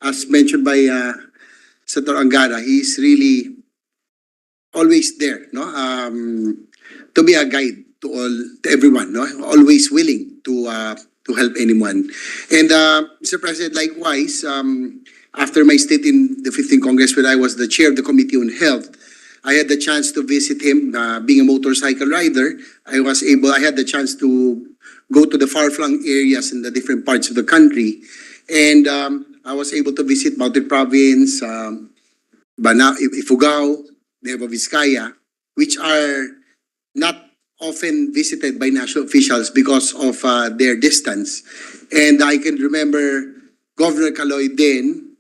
as mentioned by Senator Angara, he's really always there, no? To be a guide to everyone, no? Always willing to help anyone. And Mr. President, likewise, after my stint in the 15th Congress, when I was the chair of the Committee on Health, I had the chance to visit him. Being a motorcycle rider, I had the chance to go to the far-flung areas in the different parts of the country. And I was able to visit Mountain Province, Ifugao, Nueva Vizcaya, which are not often visited by national officials because of their distance. And I can remember Governor Caloy then,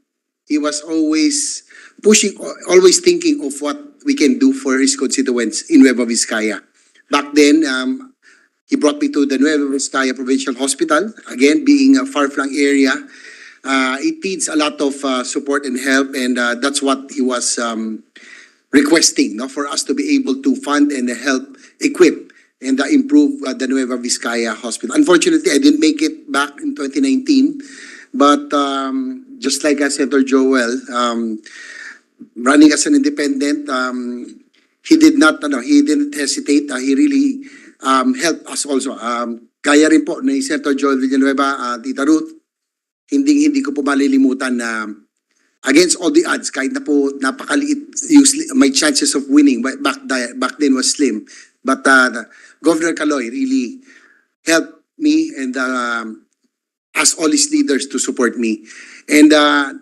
he was always pushing, always thinking of what we can do for his constituents in Nueva Vizcaya. Back then, he brought me to the Nueva Vizcaya Provincial Hospital. Again, being a far-flung area, it needs a lot of support and help, and that's what he was requesting, no, for us to be able to fund and help equip and improve the Nueva Vizcaya Hospital. Unfortunately, I didn't make it back in 2019, but just like Senator Joel, running as an independent, he didn't hesitate. He really helped us also. Kaya rin po ni Senator Joel Villanueva, Tita Ruth, hindi ko po malilimutan na against all the odds, kahit na po napakaliit, my chances of winning back then was slim. But Governor Caloy really helped me and asked all his leaders to support me. And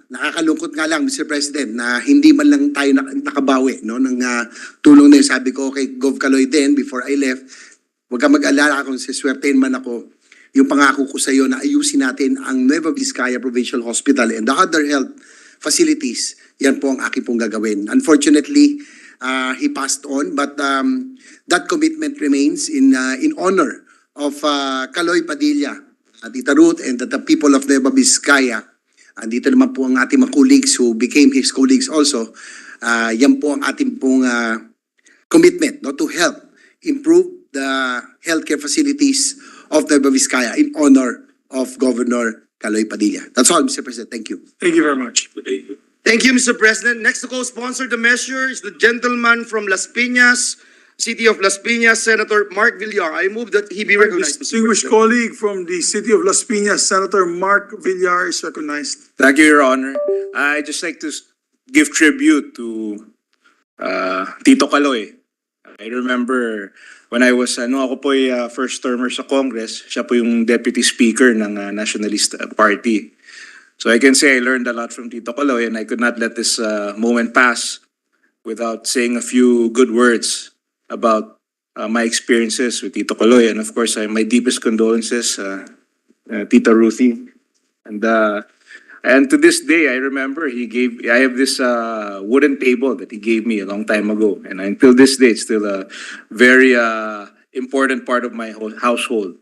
nakakalungkot nga lang, Mr. President, na hindi man lang tayo nakabawi, no, ng tulong na yun. Sabi ko kay Gov Caloy then, before I left, huwag ka mag-alala kung siswertein man ako. Yung pangako ko sa iyo na ayusin natin ang Nueva Vizcaya Provincial Hospital and the other health facilities. Yan po ang aking pong gagawin. Unfortunately, he passed on, but that commitment remains in honor of Caloy Padilla, Tita Ruth, and the people of Nueva Vizcaya. Andito naman po ang ating mga colleagues who became his colleagues also. Yan po ang ating pong commitment, no, to help improve the healthcare facilities of Nueva Vizcaya in honor of Governor Caloy Padilla. That's all, Mr. President. Thank you. Thank you very much. Thank you, Mr. President. Next to co-sponsor the measure is the gentleman from Las Piñas, City of Las Piñas, Senator Mark Villar. I move that he be recognized. Distinguished colleague from the City of Las Piñas, Senator Mark Villar is recognized. Thank you, Your Honor. I'd just like to give tribute to Tito Caloy. I remember when I was, ako po first termer sa Congress, siya po yung Deputy Speaker ng Nationalist Party. So I can say I learned a lot from Tito Caloy, and I could not let this moment pass without saying a few good words about my experiences with Tito Caloy. And of course, my deepest condolences, Tita Ruthie. And to this day, I remember I have this wooden table that he gave me a long time ago. And until this day, it's still a very important part of my whole household.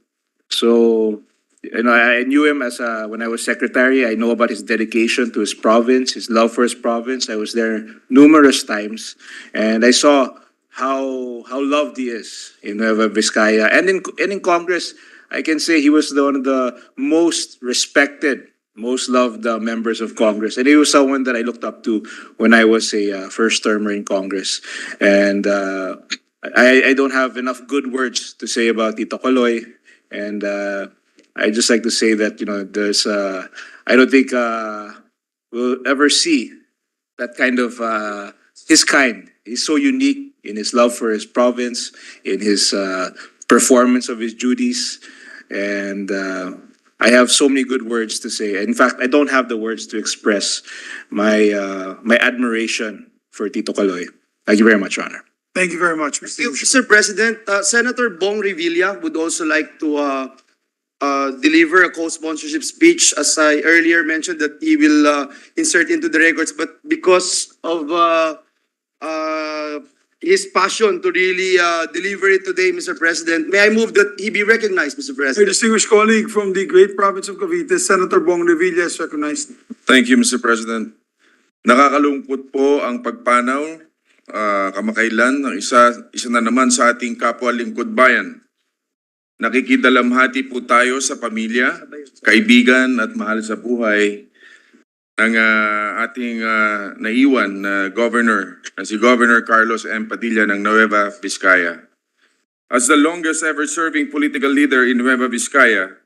So, I knew him as when I was secretary. I know about his dedication to his province, his love for his province. I was there numerous times, and I saw how loved he is in Nueva Vizcaya. And in Congress, I can say he was one of the most respected, most loved members of Congress. And he was someone that I looked up to when I was a first termer in Congress. And I don't have enough good words to say about Tito Caloy. And I just like to say that, there's, I don't think we'll ever see that kind of, his kind. He's so unique in his love for his province, in his performance of his duties. And I have so many good words to say. In fact, I don't have the words to express my admiration for Tito Caloy. Thank you very much, Your Honor. Thank you very much, Mr. President, Senator Bong Revilla would also like to deliver a co-sponsorship speech, as I earlier mentioned that he will insert into the records, but because of his passion to really deliver it today, Mr. President, may I move that he be recognized, Mr. A President? distinguished colleague from the great province of Cavite, Senator Bong Revilla is recognized. Thank you, Mr. President. Nakakalungkot po ang pagpanaw kamakailan ng isa na naman sa ating kapwa lingkod bayan. Nakikidalamhati po tayo sa pamilya, kaibigan at mahal sa buhay ng ating naiwan na governor, na si Governor Carlos M. Padilla ng Nueva Vizcaya. As the longest ever serving political leader in Nueva Vizcaya,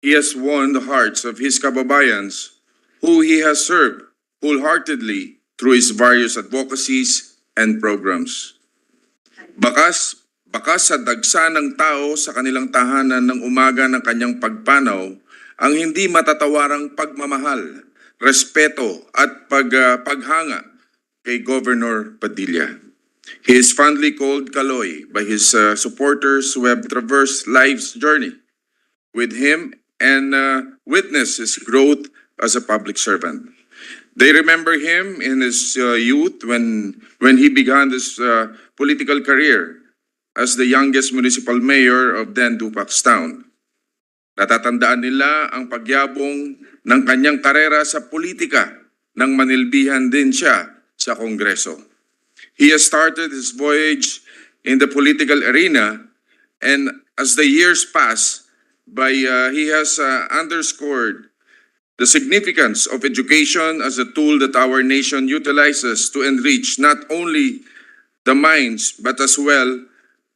he has won the hearts of his kababayans who he has served wholeheartedly through his various advocacies and programs. Bakas sa dagsa ng tao sa kanilang tahanan ng umaga ng kanyang pagpanaw ang hindi matatawarang pagmamahal, respeto at paghanga kay Governor Padilla. He is fondly called Kaloy by his supporters who have traversed life's journey with him and witnessed his growth as a public servant. They remember him in his youth when he began his political career as the youngest municipal mayor of then Dupax Town. Natatandaan nila ang pagyabong ng kanyang karera sa politika nang manilbihan din siya sa Kongreso. He has started his voyage in the political arena, and as the years pass by, he has underscored the significance of education as a tool that our nation utilizes to enrich not only the minds but as well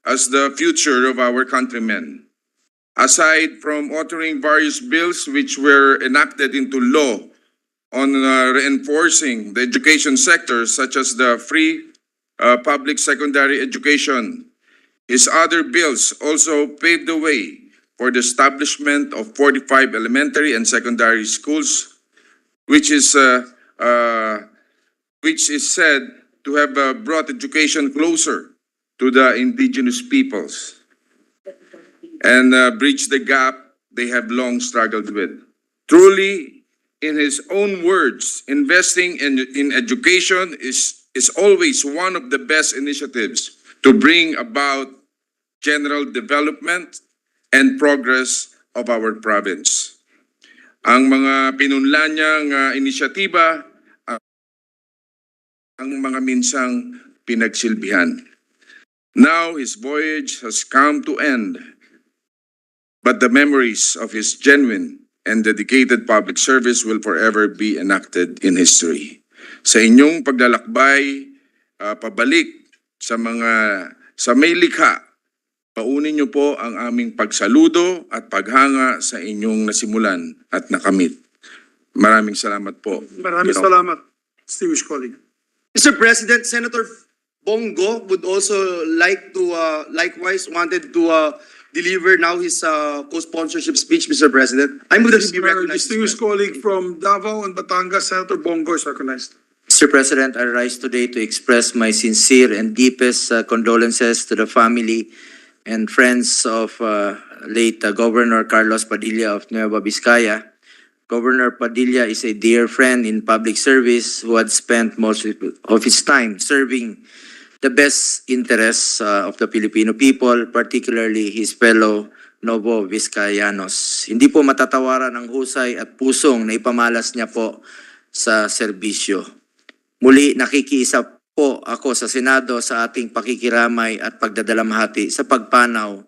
as the future of our countrymen. Aside from authoring various bills which were enacted into law on reinforcing the education sector, such as the free public secondary education, his other bills also paved the way for the establishment of 45 elementary and secondary schools, which is said to have brought education closer to the indigenous peoples and bridge the gap they have long struggled with. Truly, in his own words, investing in education is always one of the best initiatives to bring about general development and progress of our province. Ang mga pinunla niyang inisyatiba ang mga minsang pinagsilbihan. Now his voyage has come to end, but the memories of his genuine and dedicated public service will forever be enacted in history. Sa inyong paglalakbay, pabalik sa may likha, paunin niyo po ang aming pagsaludo at paghanga sa inyong nasimulan at nakamit. Maraming salamat po. Maraming salamat, distinguished colleague. Mr. President, Senator Bongo would also like to, likewise wanted to deliver now his co-sponsorship speech, Mr. President. I move that he be recognized. Distinguished colleague from Davao and Batangas, Senator Bongo is recognized. Mr. President, I rise today to express my sincere and deepest condolences to the family and friends of late Governor Carlos Padilla of Nueva Vizcaya. Governor Padilla is a dear friend in public service who had spent most of his time serving the best interests of the Filipino people, particularly his fellow Novo Vizcayanos. Hindi po matatawaran ang husay at pusong na ipamalas niya po sa serbisyo. Muli nakikiisa po ako sa Senado sa ating pakikiramay at pagdadalamhati sa pagpanaw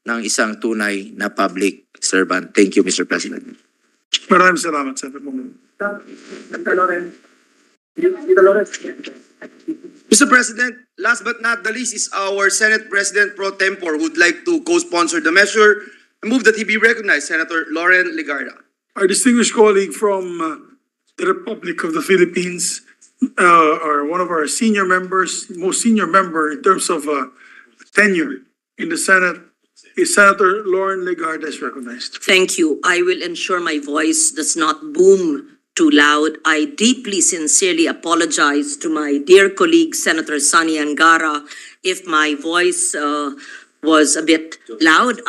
ng isang tunay na public servant. Thank you, Mr. President. Maraming salamat, Senator Bongo. Mr. President, last but not the least is our Senate President Pro Tempore who would like to co-sponsor the measure. I move that he be recognized, Senator Loren Legarda. Our distinguished colleague from the Republic of the Philippines, or one of our senior members, most senior member in terms of tenure in the Senate, is Senator Loren Legarda is recognized. Thank you. I will ensure my voice does not boom too loud. I deeply, sincerely apologize to my dear colleague, Senator Sonny Angara, if my voice was a bit loud.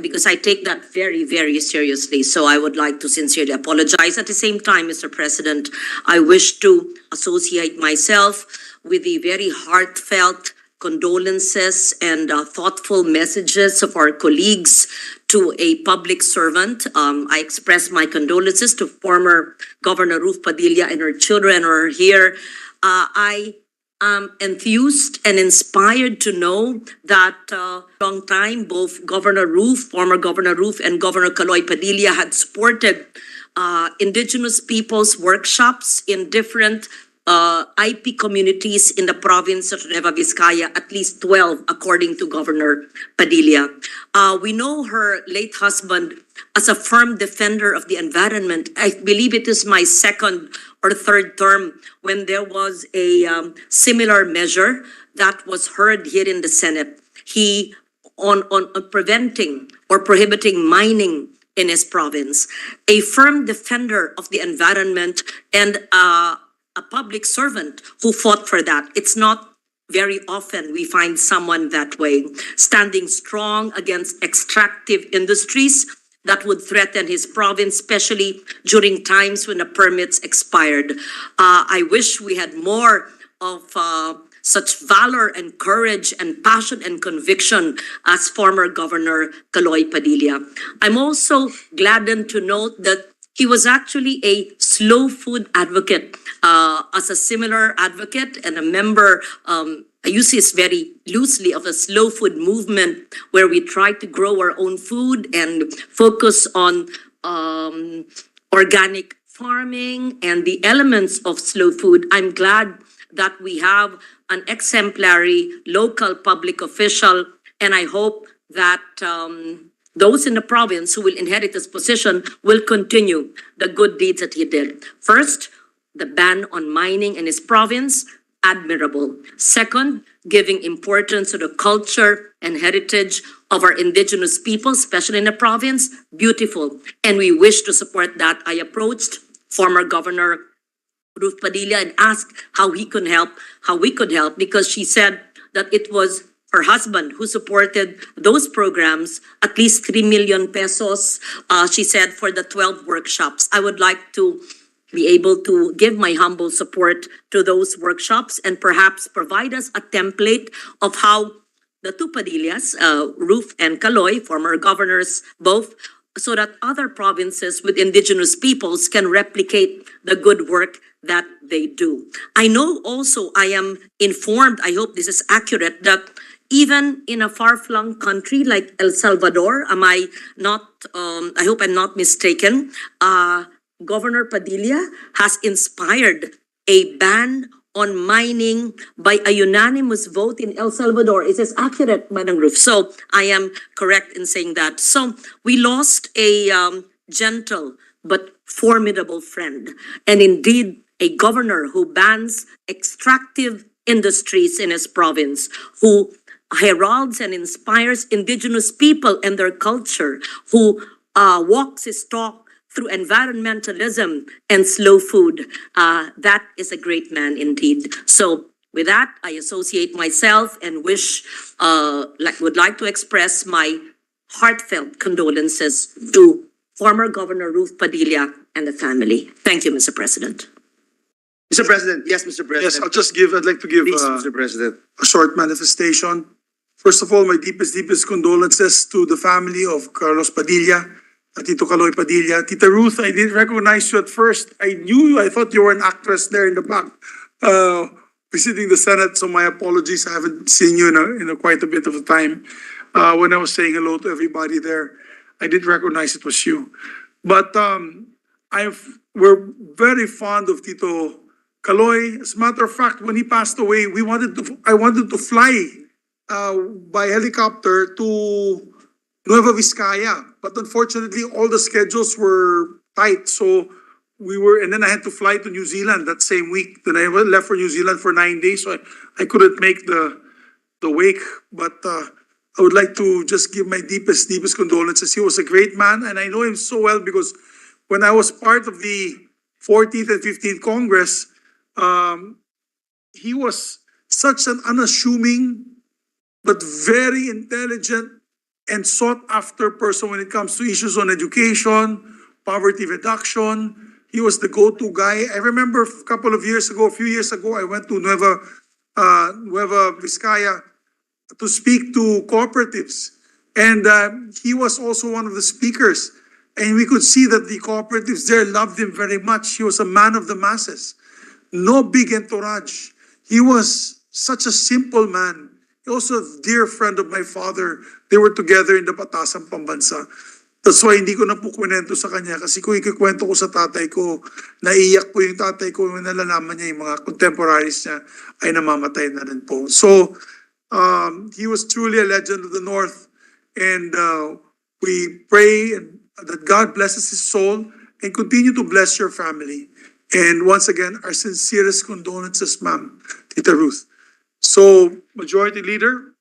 Because I take that very, very seriously. So I would like to sincerely apologize. At the same time, Mr. President, I wish to associate myself with the very heartfelt condolences and thoughtful messages of our colleagues to a public servant. I express my condolences to former Governor Ruth Padilla and her children who are here. I am enthused and inspired to know that long time both Governor Ruth, former Governor Ruth, and Governor Kaloy Padilla had supported indigenous peoples workshops in different IP communities in the province of Nueva Vizcaya, at least 12, according to Governor Padilla. We know her late husband as a firm defender of the environment. I believe it is my second or third term when there was a similar measure that was heard here in the Senate. He on preventing or prohibiting mining in his province, a firm defender of the environment and a public servant who fought for that. It's not very often we find someone that way, standing strong against extractive industries that would threaten his province, especially during times when the permits expired. I wish we had more of such valor and courage and passion and conviction as former Governor Caloy Padilla. I'm also gladdened to note that he was actually a slow food advocate, as a similar advocate and a member, I use this very loosely, of a slow food movement where we try to grow our own food and focus on organic farming and the elements of slow food. I'm glad that we have an exemplary local public official, and I hope that those in the province who will inherit this position will continue the good deeds that he did. First, the ban on mining in his province, admirable. Second, giving importance to the culture and heritage of our indigenous people, especially in the province, beautiful. And we wish to support that. I approached former Governor Ruth Padilla and asked how we could help, because she said that it was her husband who supported those programs, at least 3 million pesos, she said, for the 12 workshops. I would like to be able to give my humble support to those workshops and perhaps provide us a template of how the two Padillas, Ruth and Caloy, former governors both, so that other provinces with indigenous peoples can replicate the good work that they do. I know also, I am informed, I hope this is accurate, that even in a far-flung country like El Salvador, am I not, I hope I'm not mistaken, Governor Padilla has inspired a ban on mining by a unanimous vote in El Salvador. Is this accurate, Madam Ruth? So I am correct in saying that. So we lost a gentle but formidable friend, and indeed a governor who bans extractive industries in his province, who heralds and inspires indigenous people and their culture, who walks his talk through environmentalism and slow food. That is a great man indeed. So with that, I associate myself and would like to express my heartfelt condolences to former Governor Ruth Padilla and the family. Thank you, Mr. President. Mr. President, yes, Mr. President. Yes, I'd like to give Please, Mr. President. a short manifestation. First of all, my deepest condolences to the family of Carlos Padilla, Tito Caloy Padilla. Tita Ruth, I didn't recognize you at first. I knew you. I thought you were an actress there in the back, visiting the Senate. So my apologies. I haven't seen you in a quite a bit of a time. When I was saying hello to everybody there, I didn't recognize it was you. But we're very fond of Tito Caloy. As a matter of fact, when he passed away, I wanted to fly by helicopter to Nueva Vizcaya, but unfortunately all the schedules were tight, so and then I had to fly to New Zealand that same week. Then I left for New Zealand for 9 days, so I couldn't make the wake, but I would like to just give my deepest condolences. He was a great man, and I know him so well because when I was part of the 14th and 15th Congress, he was such an unassuming but very intelligent and sought after person when it comes to issues on education, poverty reduction. He was the go-to guy. I remember a few years ago, I went to Nueva Vizcaya to speak to cooperatives. And he was also one of the speakers. And we could see that the cooperatives there loved him very much. He was a man of the masses. No big entourage. He was such a simple man. Also a dear friend of my father. They were together in the Batasan Pambansa. That's why hindi ko na po kwento sa kanya kasi kung ikikwento ko sa tatay ko, naiyak po yung tatay ko yung nalalaman niya yung mga contemporaries niya ay namamatay na rin po. So, he was truly a legend of the North, and we pray that God blesses his soul and continue to bless your family. And once again, our sincerest condolences, ma'am, Tita Ruth. So, Majority Leader,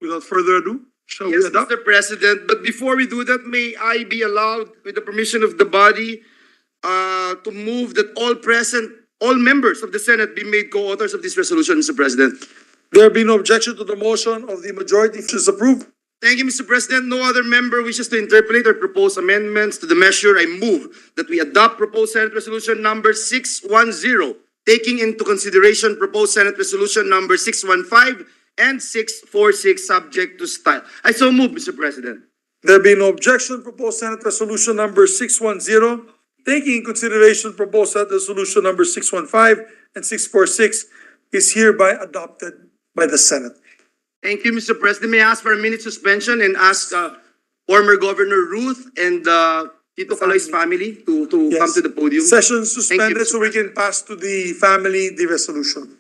without further ado, shall we Yes, adopt? Mr. President, but before we do that, may I be allowed, with the permission of the body, to move that all members of the Senate be made co-authors of this resolution, Mr. President. There be no objection to the motion of the majority, which is approved. Thank you, Mr. President. No other member wishes to interpolate or propose amendments to the measure. I move that we adopt proposed Senate Resolution number 610, taking into consideration proposed Senate Resolution number 615 and 646, subject to style. I so move, Mr. President. There be no objection, proposed Senate Resolution number 610, taking in consideration proposed Senate Resolution number 615 and 646 is hereby adopted by the Senate. Thank you, Mr. President. May I ask for a minute suspension and ask former Governor Ruth and Tito Caloy's family to Yes. come to the podium? Session suspended Mr. so we can pass to the family the resolution.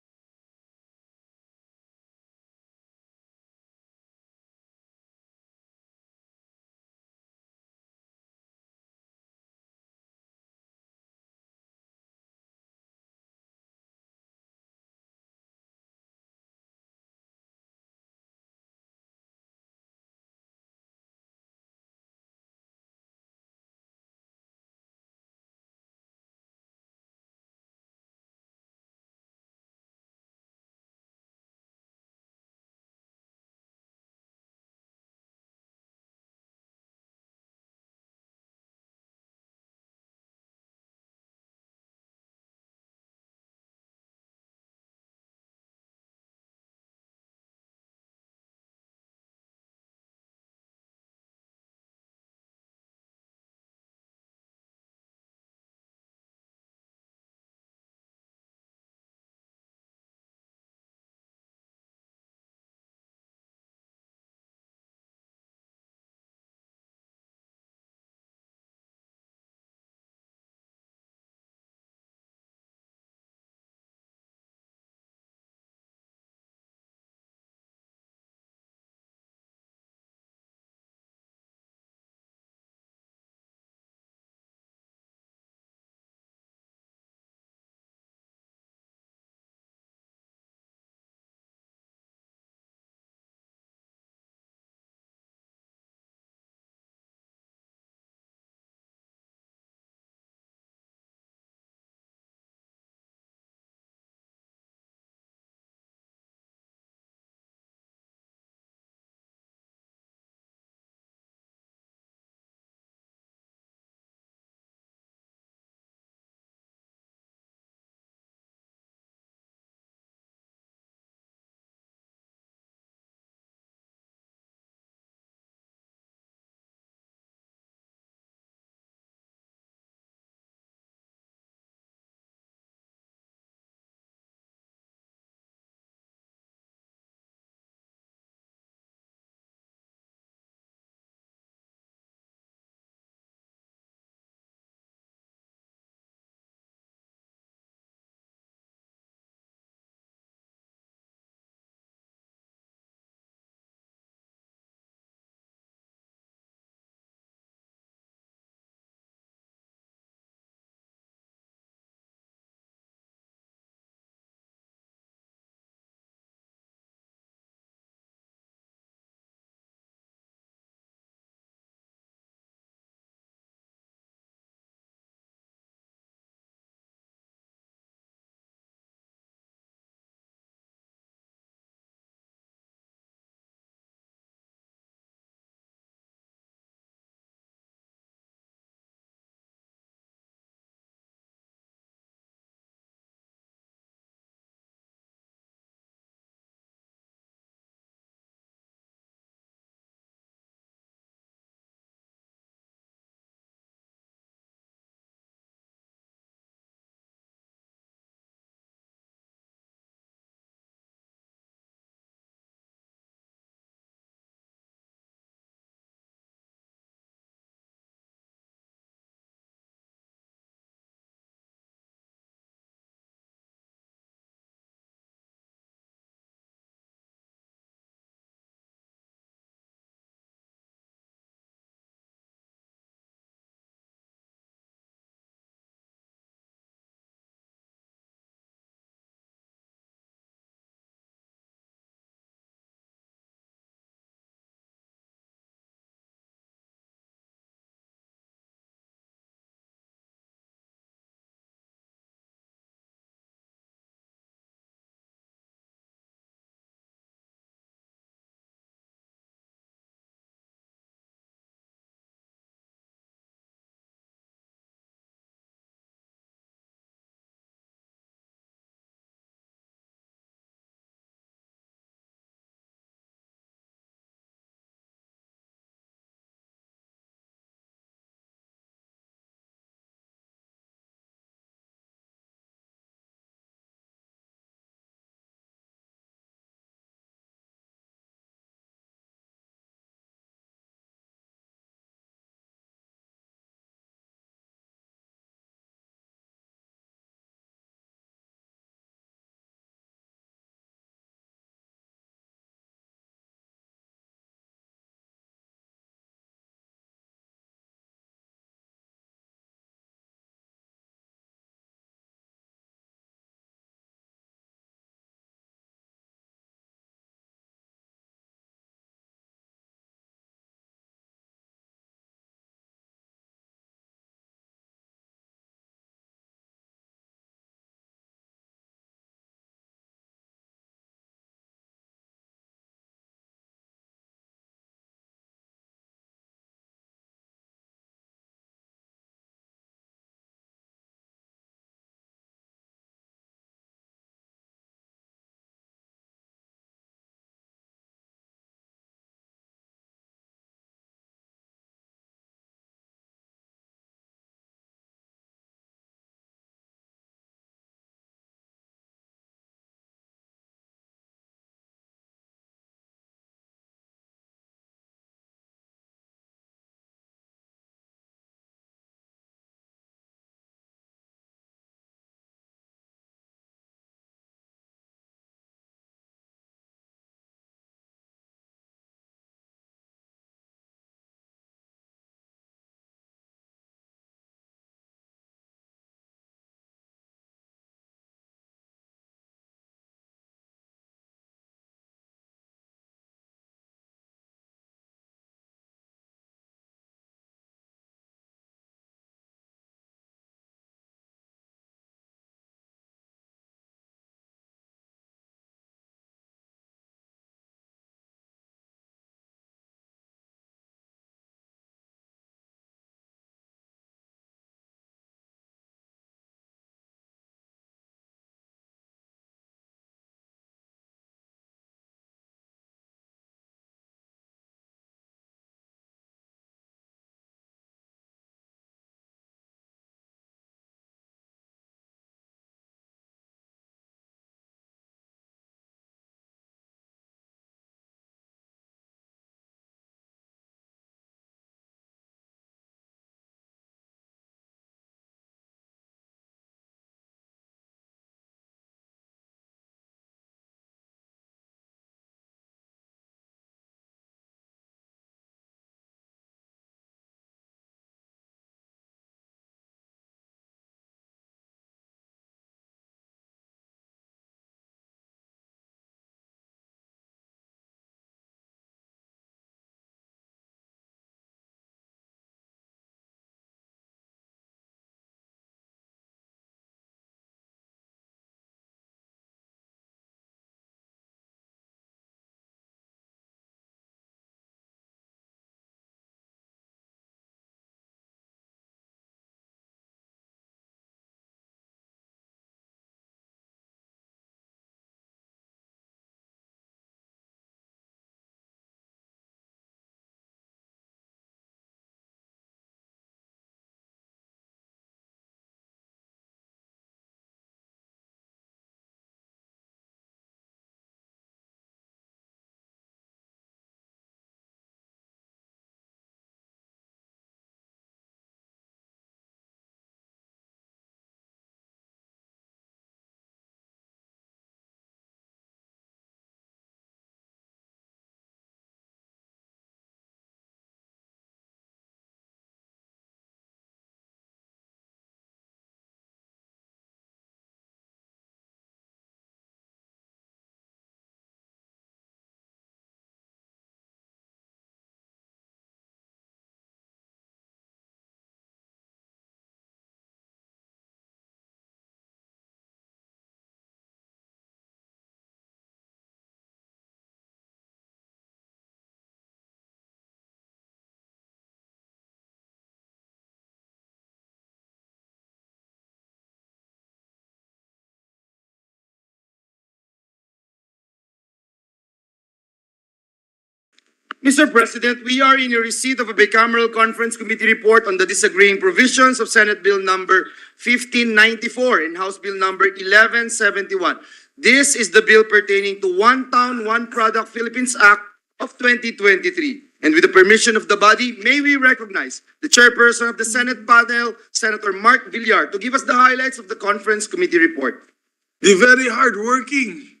Mr. President, we are in receipt of a bicameral conference committee report on the disagreeing provisions of Senate Bill number 1594 and House Bill number 1171. This is the bill pertaining to One Town, One Product Philippines Act of 2023. And with the permission of the body, may we recognize the chairperson of the Senate panel, Senator Mark Villar, to give us the highlights of the conference committee report. The very hardworking,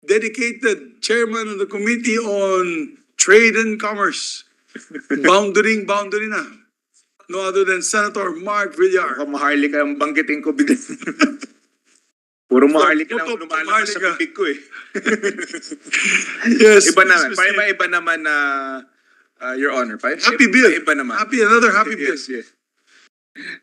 dedicated chairman of the Committee on Trade and Commerce. Boundary na. No other than Senator Mark Villar. Baka maharlika ang banggitin ko bigla. Puro maharlika lang Putok, lumalabas sa maharlika. bibig ko eh. Yes. Iba naman. Mr. Speaker. Iba naman na, Your Honor. Happy bill. Iba naman. Another happy bill. Yes, yes.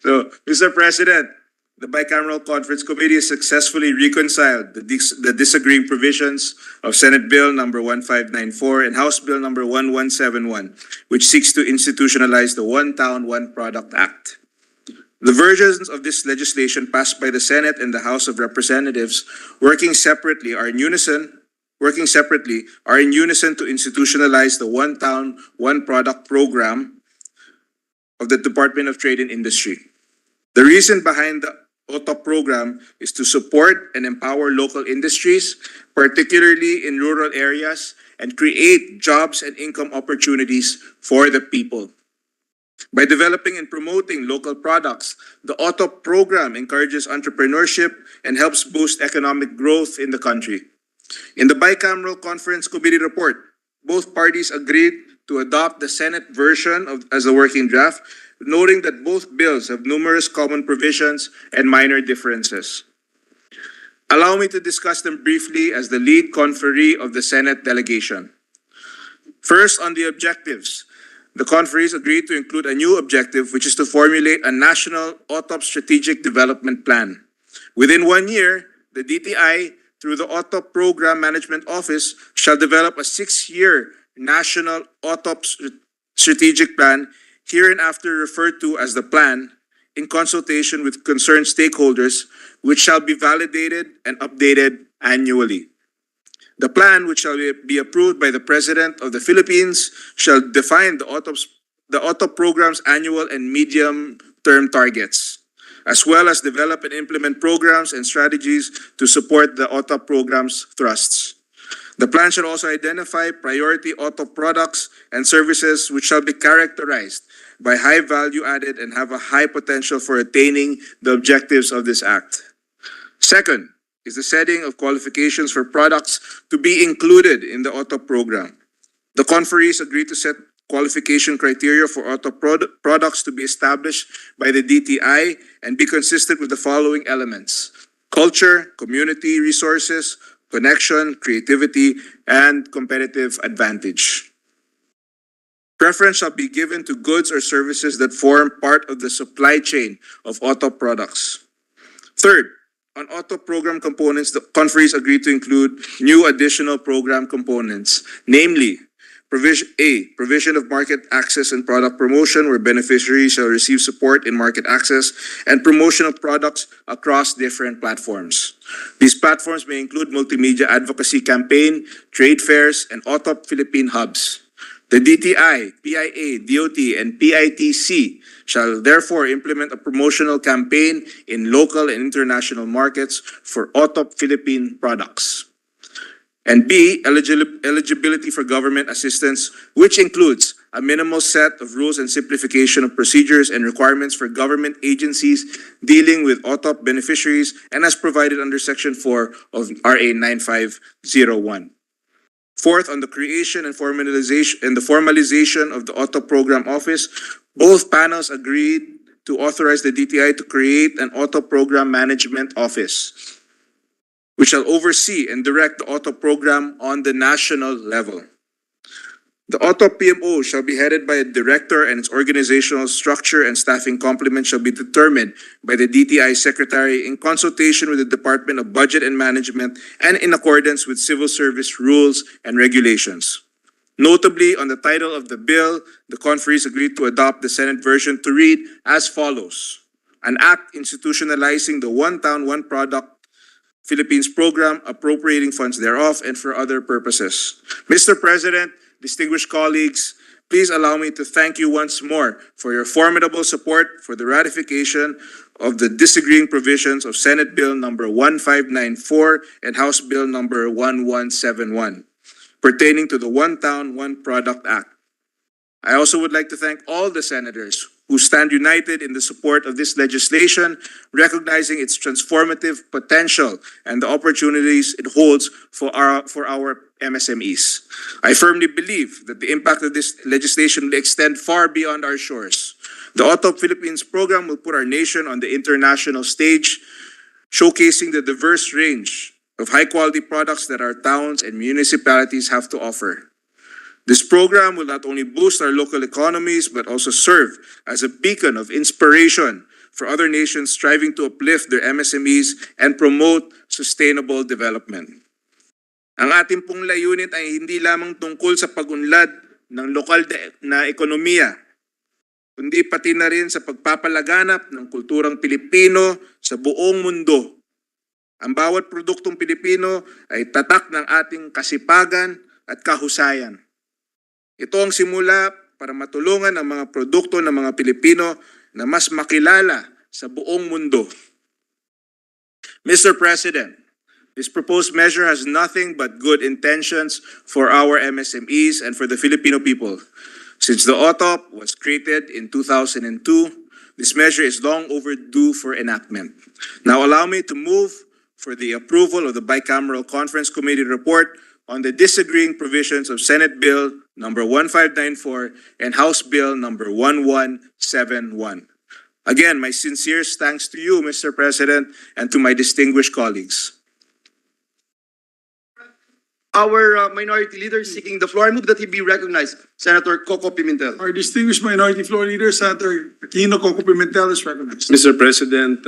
So, Mr. President, the bicameral conference committee has successfully reconciled the disagreeing provisions of Senate Bill number 1594 and House Bill number 1171, which seeks to institutionalize the One Town, One Product Act. The versions of this legislation passed by the Senate and the House of Representatives working separately are in unison to institutionalize the One Town, One Product program of the Department of Trade and Industry. The reason behind the OTOP program is to support and empower local industries, particularly in rural areas, and create jobs and income opportunities for the people. By developing and promoting local products, the OTOP program encourages entrepreneurship and helps boost economic growth in the country. In the bicameral conference committee report, both parties agreed to adopt the Senate version as a working draft, noting that both bills have numerous common provisions and minor differences. Allow me to discuss them briefly as the lead conferee of the Senate delegation. First, on the objectives. The conferees agreed to include a new objective, which is to formulate a national OTOP strategic development plan. Within 1 year, the DTI, through the OTOP Program Management Office, shall develop a 6-year national OTOP strategic plan, hereinafter referred to as the plan, in consultation with concerned stakeholders, which shall be validated and updated annually. The plan, which shall be approved by the President of the Philippines, shall define the OTOP program's annual and medium-term targets, as well as develop and implement programs and strategies to support the OTOP program's thrusts. The plan shall also identify priority OTOP products and services which shall be characterized by high value added and have a high potential for attaining the objectives of this act. Second is the setting of qualifications for products to be included in the OTOP program. The conferees agreed to set qualification criteria for OTOP products to be established by the DTI and be consistent with the following elements: culture, community resources, connection, creativity, and competitive advantage. Preference shall be given to goods or services that form part of the supply chain of OTOP products. Third, on OTOP program components, the conferees agreed to include new additional program components, namely provision of market access and product promotion, where beneficiaries shall receive support in market access and promotion of products across different platforms. These platforms may include multimedia advocacy campaign, trade fairs, and OTOP Philippine hubs. The DTI, PIA, DOT, and PITC shall therefore implement a promotional campaign in local and international markets for OTOP Philippine products. And B, eligibility for government assistance, which includes a minimal set of rules and simplification of procedures and requirements for government agencies dealing with OTOP beneficiaries, and as provided under Section 4 of RA 9501. Fourth, on the creation and formalization of the OTOP Program Office, both panels agreed to authorize the DTI to create an OTOP Program Management Office, which shall oversee and direct the OTOP program on the national level. The OTOP PMO shall be headed by a director, and its organizational structure and staffing complement shall be determined by the DTI Secretary in consultation with the Department of Budget and Management and in accordance with civil service rules and regulations. Notably, on the title of the bill, the conferees agreed to adopt the Senate version to read as follows: an act institutionalizing the One Town, One Product Philippines program, appropriating funds thereof, and for other purposes. Mr. President, distinguished colleagues, please allow me to thank you once more for your formidable support for the ratification of the disagreeing provisions of Senate Bill number 1594 and House Bill number 1171 pertaining to the One Town, One Product Act. I also would like to thank all the senators who stand united in the support of this legislation, recognizing its transformative potential and the opportunities it holds for our MSMEs. I firmly believe that the impact of this legislation will extend far beyond our shores. The OTOP Philippines program will put our nation on the international stage, showcasing the diverse range of high-quality products that our towns and municipalities have to offer. This program will not only boost our local economies but also serve as a beacon of inspiration for other nations striving to uplift their MSMEs and promote sustainable development. Ang ating pong layunin ay hindi lamang tungkol sa pag-unlad ng lokal na ekonomiya, kundi pati na rin sa pagpapalaganap ng kulturang Pilipino sa buong mundo. Ang bawat produktong Pilipino ay tatak ng ating kasipagan at kahusayan. Ito ang simula para matulungan ang mga produkto ng mga Pilipino na mas makilala sa buong mundo. Mr. President, this proposed measure has nothing but good intentions for our MSMEs and for the Filipino people. Since the OTOP was created in 2002, this measure is long overdue for enactment. Now allow me to move for the approval of the Bicameral Conference Committee report on the disagreeing provisions of Senate Bill number 1594 and House Bill number 1171. Again, my sincere thanks to you, Mr. President, and to my distinguished colleagues. Our minority leader is seeking the floor. I move that he be recognized. Senator Coco Pimentel. Our distinguished minority floor leader, Senator Aquino Coco Pimentel, is recognized. Mr. President,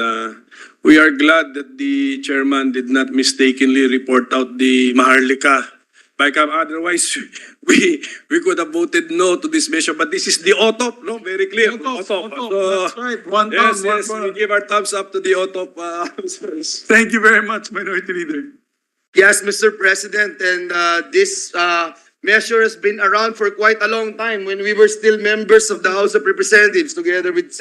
we are glad that the chairman did not mistakenly report out the Maharlika. Otherwise, we could have voted no to this measure. But this is the OTOP, no? Very clear. OTOP, So, that's right. One yes, town, one yes, we product. give our thumbs up to the OTOP. Thank you very much, minority leader. Yes, Mr. President, and this measure has been around for quite a long time when we were still members of the House of Representatives together with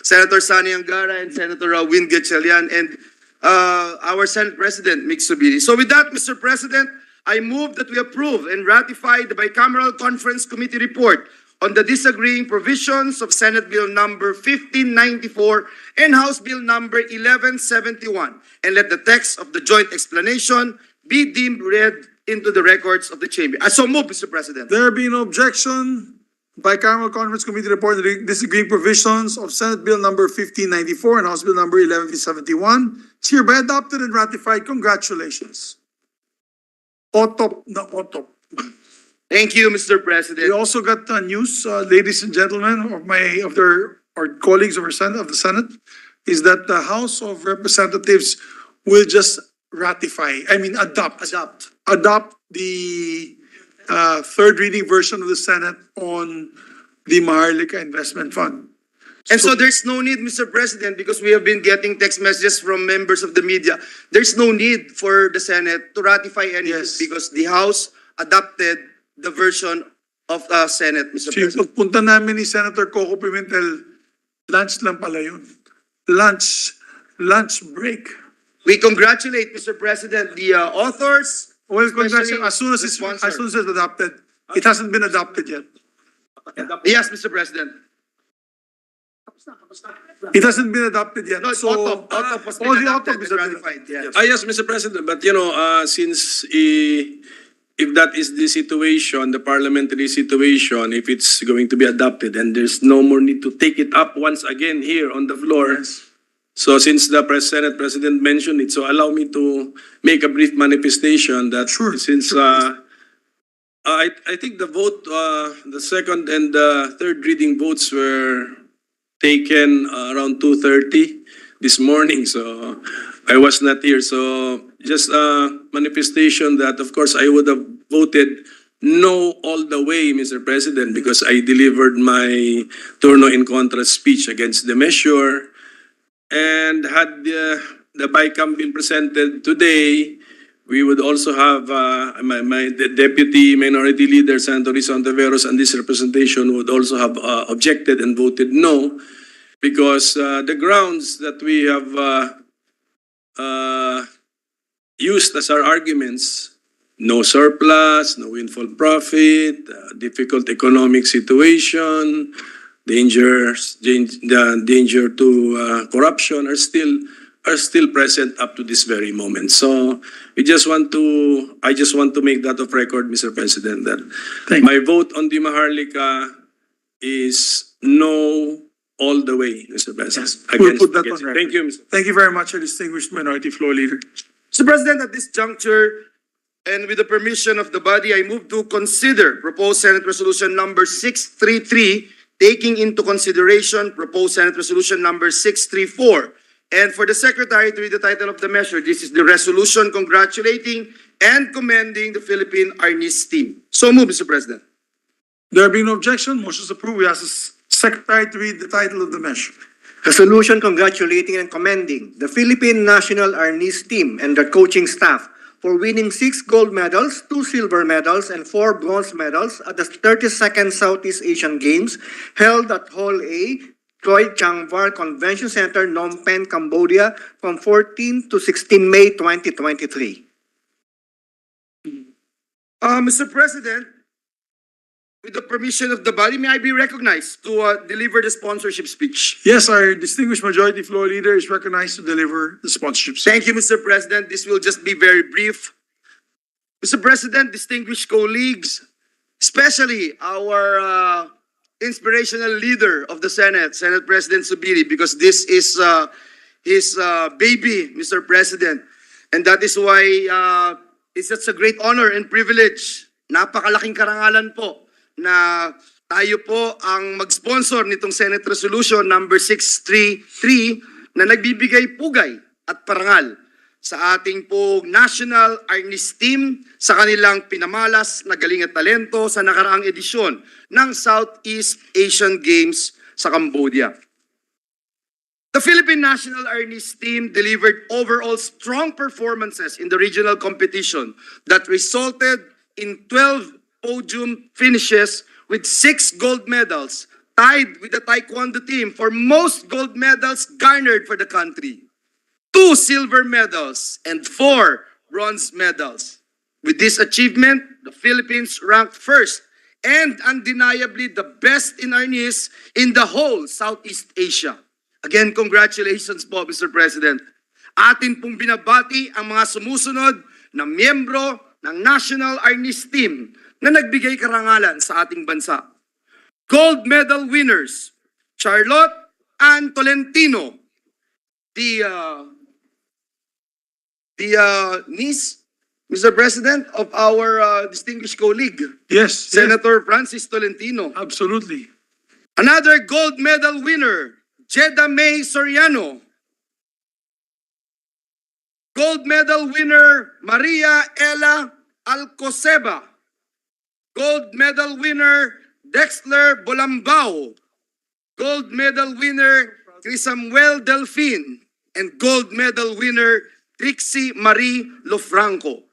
Senator Sani Angara and Senator Win Gatchalian and our Senate President, Mick Zubiri. So with that, Mr. President, I move that we approve and ratify the Bicameral Conference Committee report on the disagreeing provisions of Senate Bill number 1594 and House Bill number 1171, and let the text of the joint explanation be deemed read into the records of the chamber. I so move, Mr. President. There being no objection, Bicameral Conference Committee report on the disagreeing provisions of Senate Bill number 1594 and House Bill number 1171 is hereby adopted and ratified. Congratulations. OTOP na OTOP. Thank you, Mr. We President. also got news, ladies and gentlemen, of our colleagues of the Senate, is that the House of Representatives will just adopt the third reading version of the Senate on the Maharlika Investment Fund. And so there's no need, Mr. President, because we have been getting text messages from members of the media. There's no need for the Senate to ratify anything Yes. because the House adopted the version of the Senate, Mr. So yung President. pagpunta namin ni Senator Coco Pimentel, lunch lang pala yun. Lunch break. We congratulate, Mr. President, the authors. Well, especially as soon as the it's sponsor. adopted, it hasn't been adopted yet. Yes, Mr. President. It hasn't been adopted yet. No, So, OTOP was all been the adopted OTOP is and adopted. ratified. Yes. Yes, Mr. President, but since if that is the situation, the parliamentary situation, if it's going to be adopted and there's no more need to take it up once again here on the floor. Yes. So since the Senate President mentioned it, so allow me to make a brief manifestation that Sure, since sure, I think the vote, the second and the third reading votes were taken around 2:30 this morning, so I was not here. So just a manifestation that, of course, I would have voted no all the way, Mr. President, because I delivered my turno in contra speech against the measure. And had the BICAM been presented today We would also have my Deputy Minority Leader, Senator Rizon Taveros, and this representation would also have objected and voted no, because the grounds that we have used as our arguments, no surplus, no windfall profit, difficult economic situation, danger to corruption are still present up to this very moment. So I just want to make that of record, Mr. President, that Thank my vote on the Maharlika is no all the way, Mr. President. Yes, we'll Against- put that against- on record. Thank you, Mr. Thank you very much, our distinguished Minority Floor Leader. Mr. President, at this juncture, and with the permission of the body, I move to consider proposed Senate Resolution number 633, taking into consideration proposed Senate Resolution number 634. And for the Secretary to read the title of the measure, this is the resolution congratulating and commending the Philippine Arnis team. So move, Mr. President. There being no objection, motion is approved. We ask the Secretary to read the title of the measure. Resolution congratulating and commending the Philippine National Arnis team and their coaching staff for winning 6 gold medals, 2 silver medals, and 4 bronze medals at the 32nd Southeast Asian Games held at Hall A, Troy Chang Var Convention Center, Phnom Penh, Cambodia from 14 to 16 May 2023. Mr. President, with the permission of the body, may I be recognized to deliver the sponsorship speech? Yes, our distinguished Majority Floor Leader is recognized to deliver the sponsorship. Thank you, Mr. President. This will just be very brief. Mr. President, distinguished colleagues, especially our inspirational leader of the Senate, Senate President Zubiri, because this is his baby, Mr. President. And that is why it's such a great honor and privilege. Napakalaking karangalan po na tayo po ang mag-sponsor nitong Senate Resolution number 633 na nagbibigay pugay at parangal sa ating po National Arnis Team sa kanilang pinamalas na galing at talento sa nakaraang edisyon ng Southeast Asian Games sa Cambodia. The Philippine National Arnis Team delivered overall strong performances in the regional competition that resulted in 12 podium finishes with 6 gold medals, tied with the Taekwondo team for most gold medals garnered for the country. 2 silver medals and 4 bronze medals. With this achievement, the Philippines ranked first and undeniably the best in Arnis in the whole Southeast Asia. Again, congratulations po, Mr. President. Atin pong binabati ang mga sumusunod na miyembro ng National Arnis Team na nagbigay karangalan sa ating bansa. Gold medal winners, Charlotte Ann Tolentino, the niece, Mr. President, of our distinguished colleague, Yes, Senator Francis Tolentino. absolutely. Another gold medal winner, Jeda May Soriano. Gold medal winner, Maria Ella Alcoseba. Gold medal winner, Dexler Bolambao. Gold medal winner, Crisamuel Delfin. And gold medal winner, Trixie Marie Lofranco.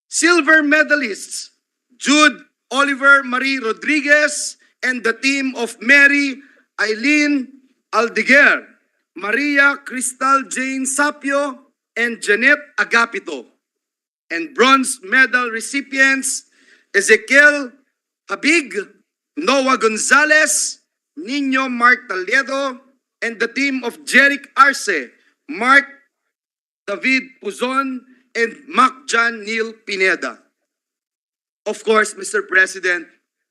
Silver medalists, Jude Oliver Marie Rodriguez and the team of Mary Eileen Aldeguer, Maria Cristal Jane Sapio, and Jeanette Agapito. And bronze medal recipients, Ezekiel Habig, Noah Gonzalez, Nino Mark Taliedo, and the team of Jeric Arce, Mark David Puzon, and Mac John Neil Pineda. Of course, Mr. President,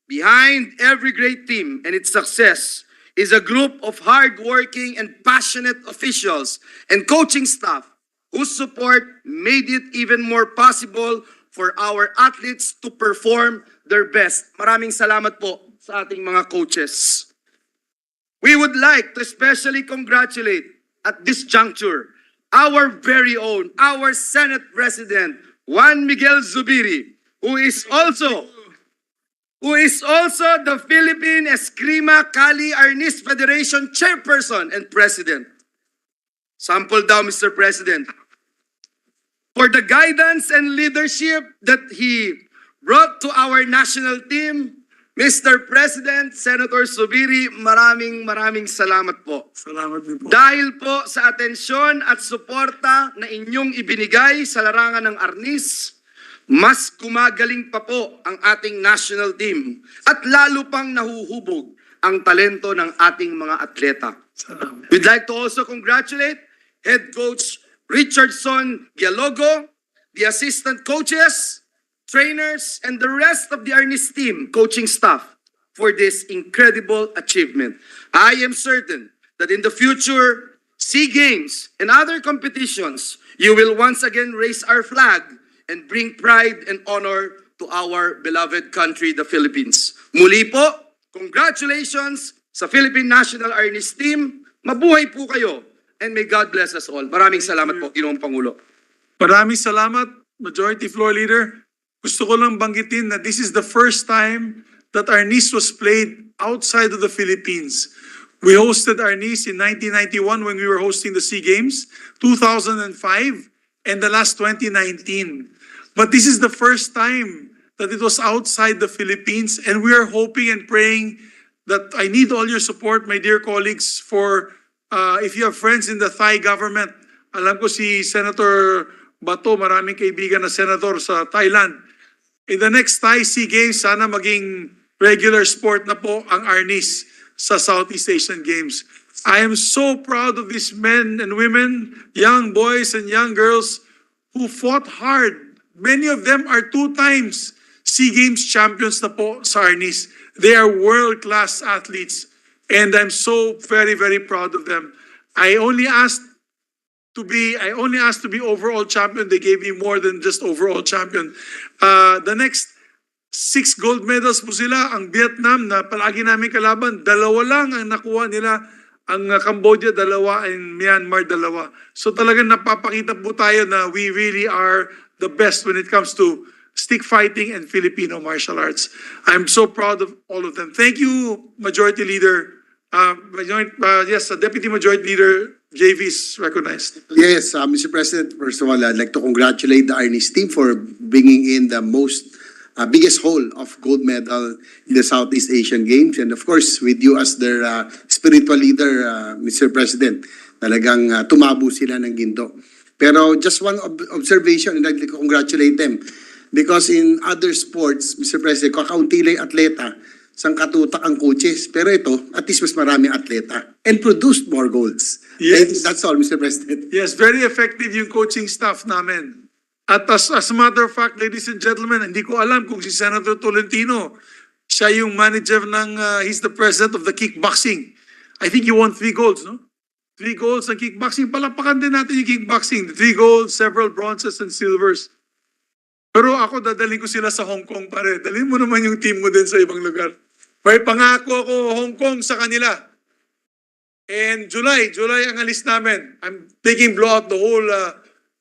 behind every great team and its success is a group of hardworking and passionate officials and coaching staff whose support made it even more possible for our athletes to perform their best. Maraming salamat po sa ating mga coaches. We would like to especially congratulate at this juncture our very own, our Senate President, Juan Miguel Zubiri, who is also the Philippine Eskrima Kali Arnis Federation Chairperson and President. Sample daw, Mr. President. For for the guidance and leadership that he brought to our national team. Mr. President, Senator Zubiri, maraming salamat po. Salamat din po. Dahil po sa atensyon at suporta na inyong ibinigay sa larangan ng Arnis, mas gumagaling pa po ang ating national team at lalo pang nahuhubog ang talento ng ating mga atleta. Salamat. We'd like to also congratulate Head Coach Richardson Gialogo, the assistant coaches, trainers, and the rest of the Arnis team, coaching staff, for this incredible achievement. I am certain that in the future, SEA Games and other competitions, you will once again raise our flag and bring pride and honor to our beloved country, the Philippines. Muli po, congratulations sa Philippine National Arnis team. Mabuhay po kayo, and may God bless us all. Maraming salamat po, Ginoong Pangulo. Maraming salamat, Majority Floor Leader. Gusto ko lang banggitin na this is the first time that Arnis was played outside of the Philippines. We hosted Arnis in 1991 when we were hosting the SEA Games, 2005, and the last 2019. But this is the first time that it was outside the Philippines, and we are hoping and praying that I need all your support, my dear colleagues, for if you have friends in the Thai government. Alam ko si Senator Bato, maraming kaibigan na senator sa Thailand. In the next Thai SEA Games, sana maging regular sport na po ang Arnis sa Southeast Asian Games. I am so proud of these men and women, young boys and young girls who fought hard. Many of them are 2 times SEA Games champions na po sa Arnis. They are world-class athletes, and I'm so very, very proud of them. I only asked to be overall champion. They gave me more than just overall champion. The next 6 gold medals po sila. Ang Vietnam na palagi namin kalaban, 2 lang ang nakuha nila. Ang Cambodia, 2, and Myanmar, 2. So talagang napapakita po tayo na we really are the best when it comes to stick fighting and Filipino martial arts. I'm so proud of all of them. Thank you, Majority Leader. Yes, Deputy Majority Leader JV is recognized. Yes, Mr. President, first of all, I'd like to congratulate the Arnis team for bringing in the biggest haul of gold medal in the Southeast Asian Games. And of course, with you as their spiritual leader, Mr. President, talagang tumabo sila ng ginto. Pero just one observation, and I'd like to congratulate them. Because in other sports, Mr. President, kakaunti lang atleta, sangkatutak ang coaches. Pero ito, at least mas maraming atleta and produced more goals. Yes. That's all, Mr. President. Yes, very effective yung coaching staff namin. At as a matter of fact, ladies and gentlemen, hindi ko alam kung si Senator Tolentino, siya yung manager he's the president of the kickboxing. I think he won 3 golds, no? 3 golds ng kickboxing. Palapakan din natin yung kickboxing. 3 golds, several bronzes and silvers. Pero ako, dadalhin ko sila sa Hong Kong pare. Dalhin mo naman yung team mo din sa ibang lugar. May pangako ako Hong Kong sa kanila. And July ang alis namin. I'm taking blowout the whole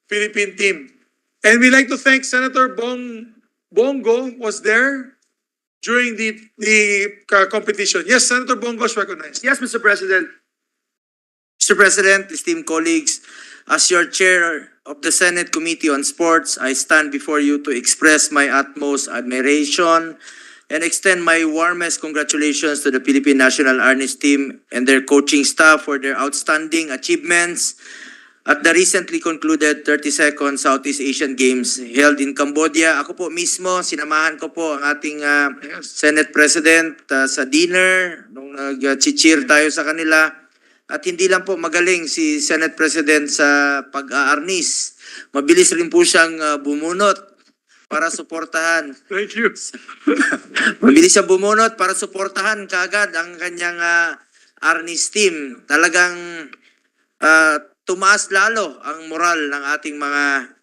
Philippine team. And we'd like to thank Senator Bongo was there during the competition. Yes, Senator Bongo is recognized. Yes, Mr. President. Mr. President, esteemed colleagues, as your chair of the Senate Committee on Sports, I stand before you to express my utmost admiration and extend my warmest congratulations to the Philippine National Arnis team and their coaching staff for their outstanding achievements at the recently concluded 32nd Southeast Asian Games held in Cambodia. Ako po mismo, sinamahan ko po ang ating Senate President sa dinner nung nag-cheer tayo sa kanila. At hindi lang po magaling si Senate President sa pag-aarnis. Mabilis rin po siyang bumunot para suportahan. Thank you. Mabilis siya bumunot para suportahan kaagad ang kanyang Arnis team. Talagang tumaas lalo ang moral ng ating mga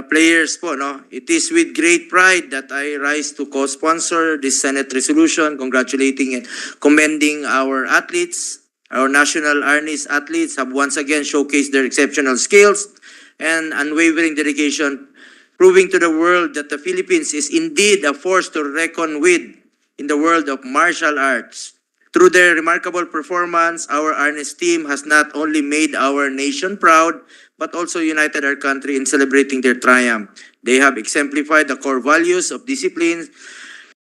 players po, no? It is with great pride that I rise to co-sponsor this Senate resolution congratulating and commending our athletes. Our national Arnis athletes have once again showcased their exceptional skills and unwavering dedication, proving to the world that the Philippines is indeed a force to reckon with in the world of martial arts. Through their remarkable performance, our Arnis team has not only made our nation proud, but also united our country in celebrating their triumph. They have exemplified the core values of discipline,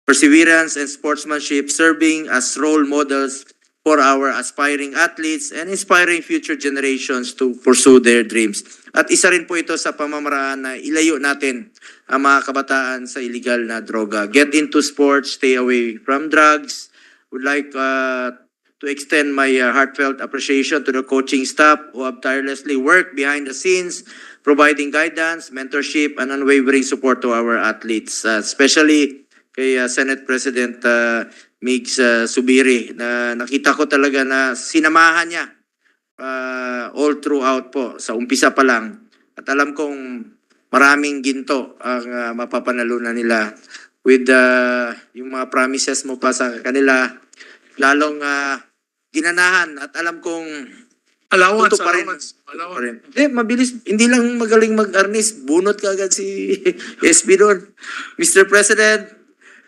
perseverance, and sportsmanship, serving as role models for our aspiring athletes and inspiring future generations to pursue their dreams. At isa rin po ito sa pamamaraan na ilayo natin ang mga kabataan sa illegal na droga. Get into sports, stay away from drugs. Would like to extend my heartfelt appreciation to the coaching staff who have tirelessly worked behind the scenes, providing guidance, mentorship, and unwavering support to our athletes, especially kay Senate President Migs Subiri, na nakita ko talaga na sinamahan niya all throughout po, sa umpisa pa lang. At alam kong maraming ginto ang mapapanalunan nila with yung mga promises mo pa sa kanila, lalong ginanahan at alam kong Allowance, tuto pa rin. allowance, Tuto pa rin. Mabilis, hindi lang magaling mag-arnis, bunot ka agad si SB doon. Mr. President,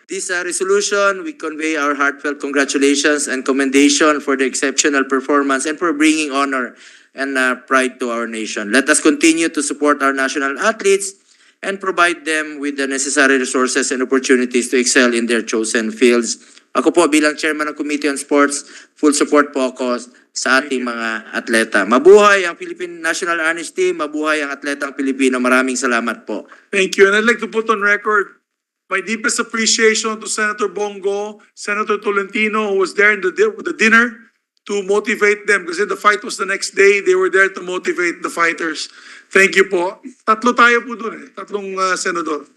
this resolution, we convey our heartfelt congratulations and commendation for the exceptional performance and for bringing honor and pride to our nation. Let us continue to support our national athletes and provide them with the necessary resources and opportunities to excel in their chosen fields. Ako po bilang chairman ng Committee on Sports, full support po ako sa ating mga atleta. Mabuhay ang Philippine National Arnis Team, mabuhay ang atletang Pilipino. Maraming salamat po. Thank you. And I'd like to put on record my deepest appreciation to Senator Bongo, Senator Tolentino, who was there in the dinner to motivate them. Kasi the fight was the next day. They were there to motivate the fighters. Thank you po. Tatlo tayo po dun eh. Tatlong senador.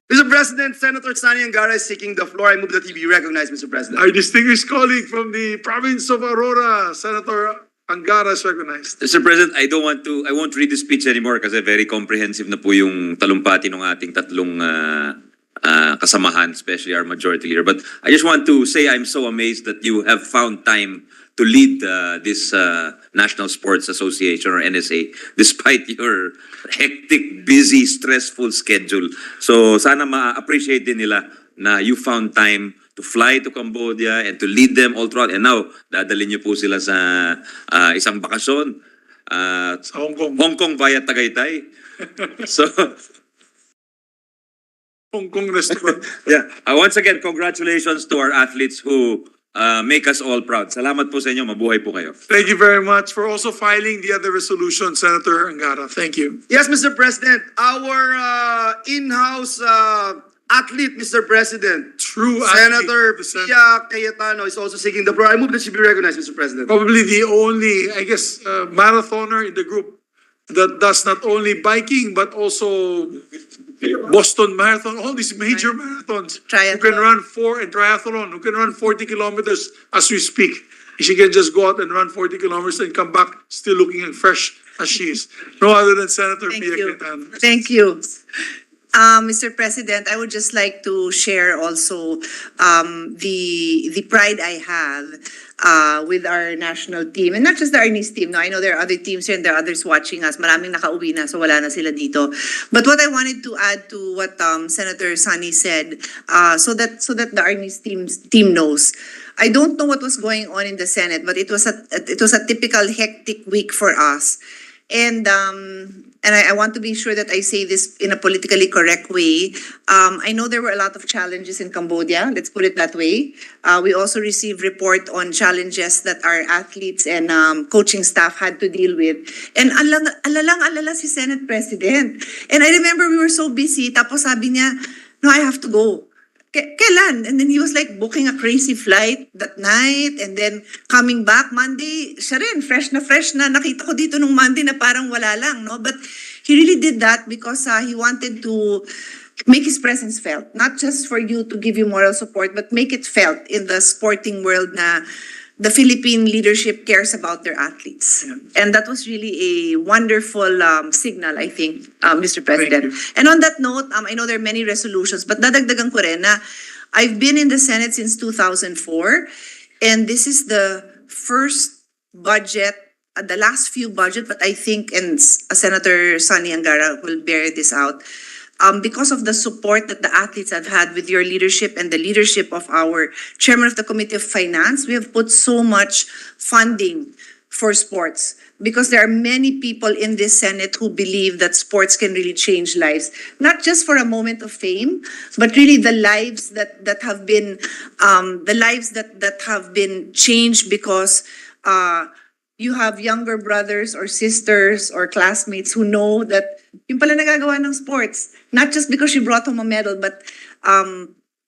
Mr. President, Senator Sani Angara is seeking the floor. I move that he be recognized, Mr. President. Our distinguished colleague from the province of Aurora, Senator Angara is recognized. Mr. President, I won't read the speech anymore kasi very comprehensive na po yung talumpati ng ating tatlong kasamahan, especially our majority leader. But I just want to say I'm so amazed that you have found time to lead this National Sports Association or NSA despite your hectic, busy, stressful schedule. So sana ma-appreciate din nila na you found time to fly to Cambodia and to lead them all throughout. And now, dadalhin niyo po sila sa isang bakasyon. Sa Hong Kong. Hong Kong via Tagaytay. So, Hong Kong restaurant. yeah. Once again, congratulations to our athletes who make us all proud. Salamat po sa inyo. Mabuhay po kayo. Thank you very much for also filing the other resolution, Senator Angara. Thank you. Yes, Mr. President, our in-house athlete, Mr. President, True Senator athlete, Pia Cayetano is also seeking the floor. I move that she be recognized, Mr. President. Probably the only, I guess, marathoner in the group that does not only biking but also Boston Marathon, all these major marathons. Who can run triathlon, who can run 40 kilometers as we speak. She can just go out and run 40 kilometers and come back still looking as fresh as she is. No other than Senator Thank Pia you. Cayetano. Thank you. Mr. President, I would just like to share also the pride I have with our national team. And not just the Arnis team. No, I know there are other teams here and there are others watching us. Maraming nakauwi na, so wala na sila dito. But what I wanted to add to what Senator Sani said, so that the Arnis team knows. I don't know what was going on in the Senate, but it was a typical hectic week for us. And I want to be sure that I say this in a politically correct way. I know there were a lot of challenges in Cambodia, let's put it that way. We also received report on challenges that our athletes and coaching staff had to deal with. And alala si Senate President. And I remember we were so busy, tapos sabi niya, no, I have to go. Kailan? And then he was like booking a crazy flight that night and then coming back Monday, siya rin, fresh na. Nakita ko dito nung Monday na parang wala lang, no? But he really did that because he wanted to make his presence felt. Not just for you to give you moral support, but make it felt in the sporting world na the Philippine leadership cares about their athletes. Yeah. And that was really a wonderful signal, I think, Mr. President. And on that note, I know there are many resolutions, but dadagdagan ko rin na I've been in the Senate since 2004, and this is the first budget, the last few budget, but I think, and Senator Sani Angara will bear this out, because of the support that the athletes have had with your leadership and the leadership of our chairman of the Committee of Finance, we have put so much funding for sports, because there are many people in this Senate who believe that sports can really change lives, not just for a moment of fame, but really the lives that have been that have been changed because you have younger brothers or sisters or classmates who know that yung pala nagagawa ng sports, not just because you brought home a medal, but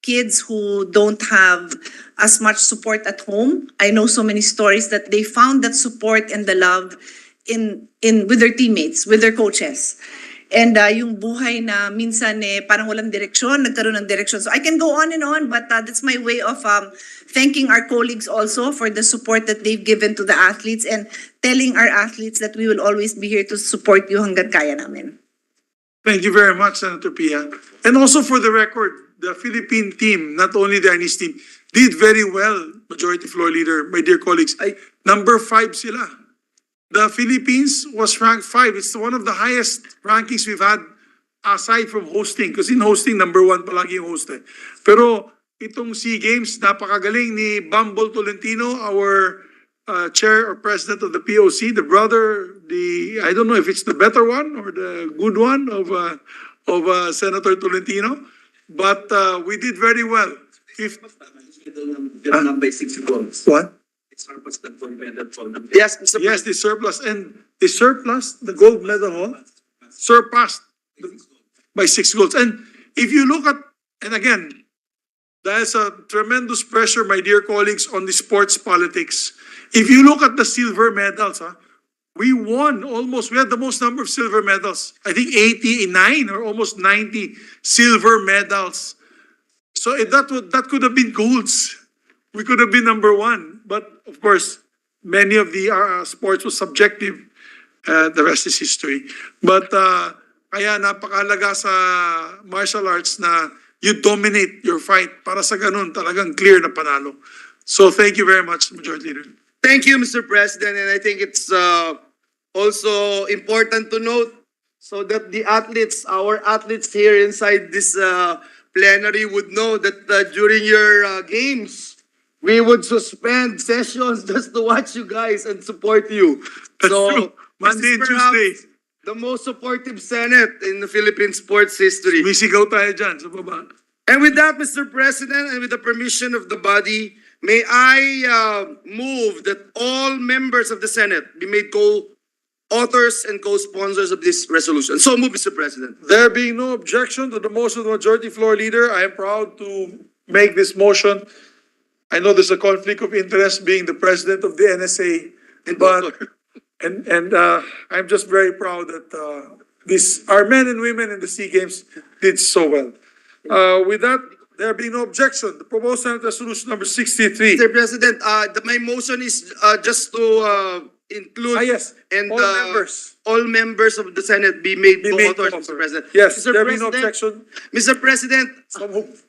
kids who don't have as much support at home. I know so many stories that they found that support and the love in with their teammates, with their coaches. And yung buhay na minsan parang walang direksyon, nagkaroon ng direksyon. So I can go on and on, but that's my way of thanking our colleagues also for the support that they've given to the athletes and telling our athletes that we will always be here to support you hanggat kaya namin. Thank you very much, Senator Pia. And also for the record, the Philippine team, not only the Chinese team, did very well, Majority Floor Leader, my dear colleagues. Number 5 sila. The Philippines was ranked 5. It's one of the highest rankings we've had aside from hosting. Kasi in hosting, number 1 palagi yung host eh. Pero itong SEA Games, napakagaling ni Bumble Tolentino, our chair or president of the POC, the brother, I don't know if it's the better one or the good one of Senator Tolentino, but we did very well. By 6 goals. What? Yes, Mr. Yes, the surplus, and the surplus, the gold medal, surpassed by 6 goals. And if you look at, and again, there's a tremendous pressure, my dear colleagues, on the sports politics. If you look at the silver medals, we won almost, we had the most number of silver medals. I think 89 or almost 90 silver medals. So that could have been golds. We could have been number 1. But of course, many of the sports was subjective. The rest is history. But kaya napakahalaga sa martial arts na you dominate your fight. Para sa ganun, talagang clear na panalo. So thank you very much, Majority Leader. Thank you, Mr. President, and I think it's also important to note so that the athletes, our athletes here inside this plenary would know that during your games, we would suspend sessions just to watch you guys and support you. That's So, true. Monday and this is perhaps Tuesday. the most supportive Senate in the Philippine sports history. Sumisigaw tayo dyan sa baba. And with that, Mr. President, and with the permission of the body, may I move that all members of the Senate be made co-authors and co-sponsors of this resolution. So move, Mr. President. There being no objection to the motion of the Majority Floor Leader, I am proud to make this motion. I know there's a conflict of interest being the president of the NSA, but I'm just very proud that our men and women in the SEA Games did so well. With that, there being no objection, the proposed Senate Resolution number 63. Mr. President, my motion is just to include Yes, and all members. all members of the Senate be made Be made co-authors, co-author. Mr. President. Yes, Mr. there being no President, objection. Mr. President, So moved.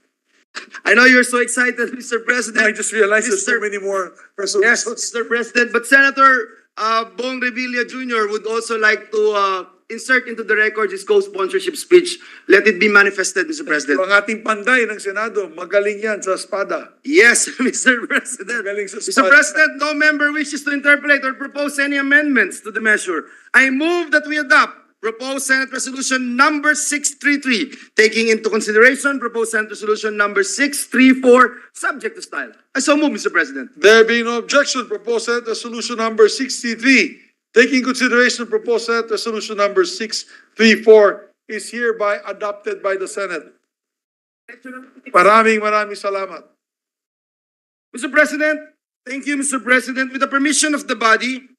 I know you're so excited, Mr. President. I just realized there's so Mr. many more Yes, resolutions. Mr. President, but Senator Bong Revilla Jr. would also like to insert into the record his co-sponsorship speech. Let it be manifested, Mr. President. Ang ating panday ng Senado, magaling yan sa espada. Yes, Mr. President. Magaling sa Mr. espada. President, no member wishes to interpolate or propose any amendments to the measure. I move that we adopt proposed Senate Resolution number 633, taking into consideration proposed Senate Resolution number 634, subject to style. I so move, Mr. President. There being no objection, proposed Senate Resolution number 63, taking consideration proposed Senate Resolution number 634 is hereby adopted by the Senate. Maraming salamat. Mr. President, thank you, Mr. President. With the permission of the body,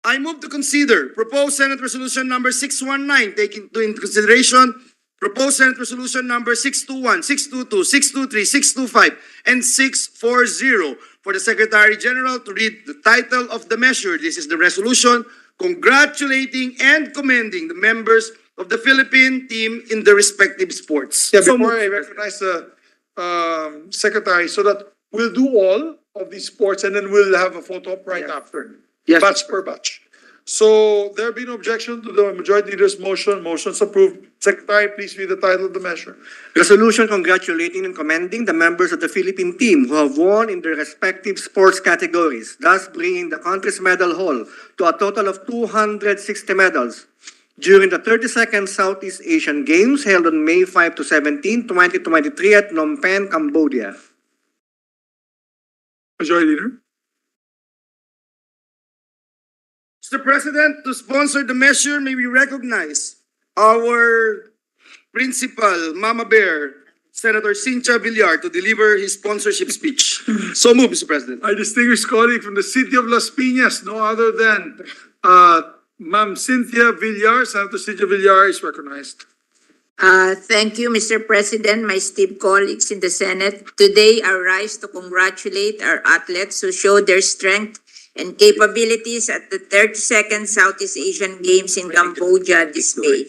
I move to consider proposed Senate Resolution number 619, taking into consideration proposed Senate Resolution number 621, 622, 623, 625, and 640 for the Secretary General to read the title of the measure. This is the resolution congratulating and commending the members of the Philippine team in the respective sports. Yeah, So before I moved. recognize the Secretary, so that we'll do all of these sports and then we'll have a photo op right after. Yes. Batch per batch. So there be no objection to the Majority Leader's motion. Motion's approved. Secretary, please read the title of the measure. Resolution congratulating and commending the members of the Philippine team who have won in their respective sports categories, thus bringing the country's medal haul to a total of 260 medals during the 32nd Southeast Asian Games held on May 5 to 17, 2023 at Phnom Penh, Cambodia. Majority Leader. Mr. President, to sponsor the measure, may we recognize our principal, Mama Bear, Senator Cynthia Villar, to deliver his sponsorship speech. So move, Mr. President. Our distinguished colleague from the city of Las Piñas, no other than Ma'am Cynthia Villar. Senator Cynthia Villar is recognized. Thank you, Mr. President, my esteemed colleagues in the Senate. Today, I rise to congratulate our athletes who showed their strength and capabilities at the 32nd Southeast Asian Games in Cambodia this May.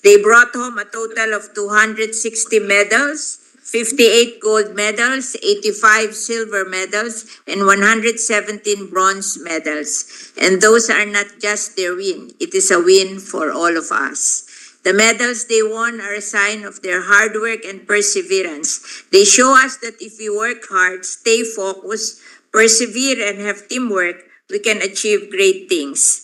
They brought home a total of 260 medals, 58 gold medals, 85 silver medals, and 117 bronze medals. And those are not just their win, it is a win for all of us. The medals they won are a sign of their hard work and perseverance. They show us that if we work hard, stay focused, persevere, and have teamwork, we can achieve great things.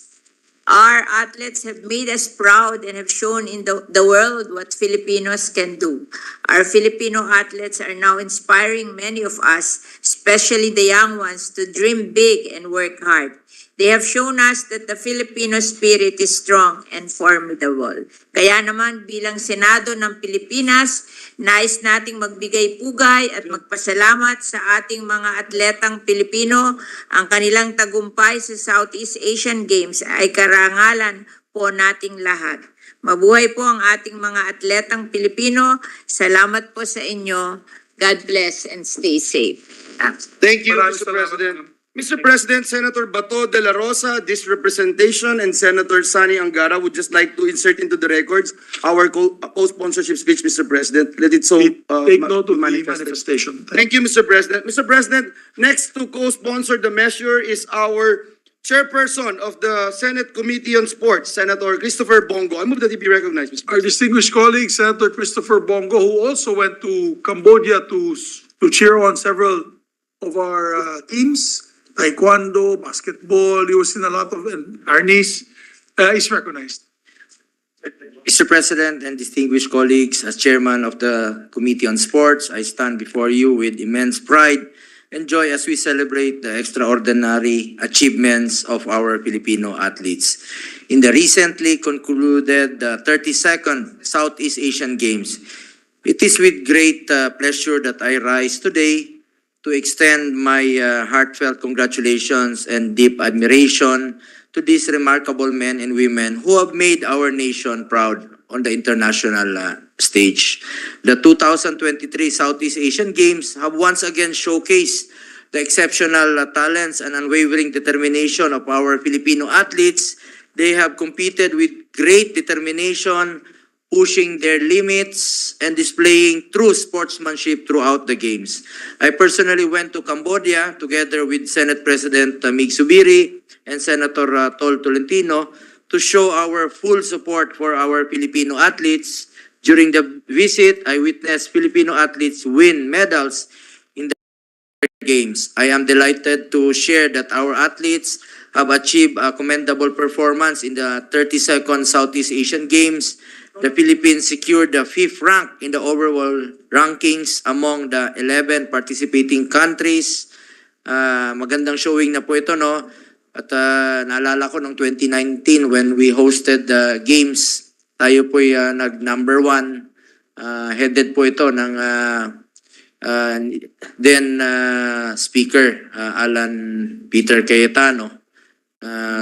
Our athletes have made us proud and have shown in the world what Filipinos can do. Our Filipino athletes are now inspiring many of us, especially the young ones, to dream big and work hard. They have shown us that the Filipino spirit is strong and formidable. Kaya naman bilang Senado ng Pilipinas, nais nating magbigay pugay at magpasalamat sa ating mga atletang Pilipino. Ang kanilang tagumpay sa Southeast Asian Games ay karangalan po nating lahat. Mabuhay po ang ating mga atletang Pilipino. Salamat po sa inyo. God bless and stay safe. Thank you, Maraming Mr. salamat, President. ma'am. Mr. President, Senator Bato de la Rosa, this representation, and Senator Sani Angara would just like to insert into the records our co-sponsorship speech, Mr. President. Let it so Take note of the manifested. manifestation. Thank you, Mr. President. Mr. President, next to co-sponsor the measure is our chairperson of the Senate Committee on Sports, Senator Christopher Bongo. I move that he be recognized, Mr. Our President. distinguished colleague, Senator Christopher Bongo, who also went to Cambodia to cheer on several of our teams, taekwondo, basketball, he was in a lot of Arnis, is recognized. Mr. President and distinguished colleagues, as chairman of the Committee on Sports, I stand before you with immense pride and joy as we celebrate the extraordinary achievements of our Filipino athletes. In the recently concluded 32nd Southeast Asian Games, it is with great pleasure that I rise today to extend my heartfelt congratulations and deep admiration to these remarkable men and women who have made our nation proud on the international stage. The 2023 Southeast Asian Games have once again showcased the exceptional talents and unwavering determination of our Filipino athletes. They have competed with great determination, pushing their limits and displaying true sportsmanship throughout the games. I personally went to Cambodia together with Senate President Mig Subiri and Senator Tol Tolentino to show our full support for our Filipino athletes. During the visit, I witnessed Filipino athletes win medals in the games. I am delighted to share that our athletes have achieved a commendable performance in the 32nd Southeast Asian Games. The Philippines secured the 5th rank in the overall rankings among the 11 participating countries. Magandang showing na po ito, no? At naalala ko noong 2019 when we hosted the games, tayo po nag-number 1. Headed po ito ng then Speaker Alan Peter Cayetano.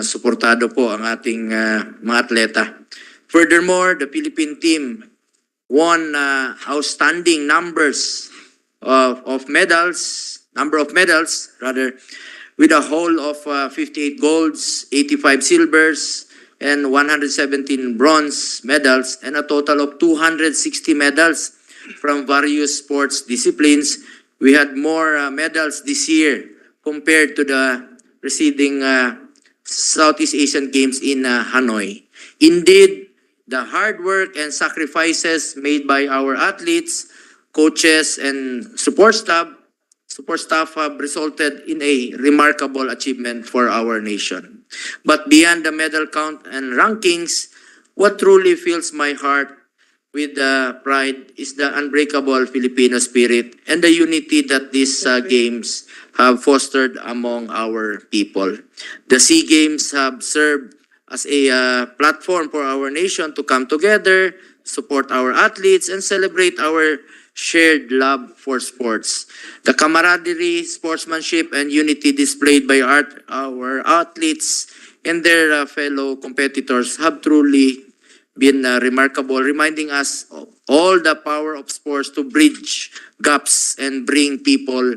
Suportado po ang ating mga atleta. Furthermore, the Philippine team won outstanding number of medals, with a whole of 58 golds, 85 silvers, and 117 bronze medals, and a total of 260 medals from various sports disciplines. We had more medals this year compared to the preceding Southeast Asian Games in Hanoi. Indeed, the hard work and sacrifices made by our athletes, coaches, and support staff have resulted in a remarkable achievement for our nation. But beyond the medal count and rankings, what truly fills my heart with pride is the unbreakable Filipino spirit and the unity that these games have fostered among our people. The SEA Games have served as a platform for our nation to come together, support our athletes, and celebrate our shared love for sports. The camaraderie, sportsmanship, and unity displayed by our athletes and their fellow competitors have truly been remarkable, reminding us of all the power of sports to bridge gaps and bring people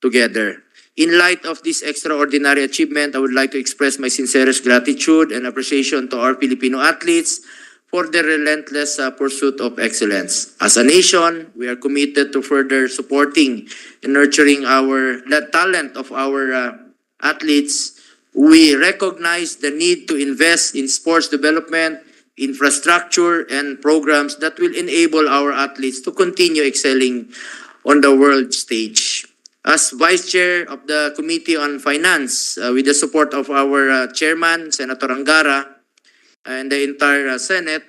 together. In light of this extraordinary achievement, I would like to express my sincerest gratitude and appreciation to our Filipino athletes for their relentless pursuit of excellence. As a nation, we are committed to further supporting and nurturing the talent of our athletes. We recognize the need to invest in sports development, infrastructure, and programs that will enable our athletes to continue excelling on the world stage. As Vice Chair of the Committee on Finance, with the support of our Chairman, Senator Angara, and the entire Senate,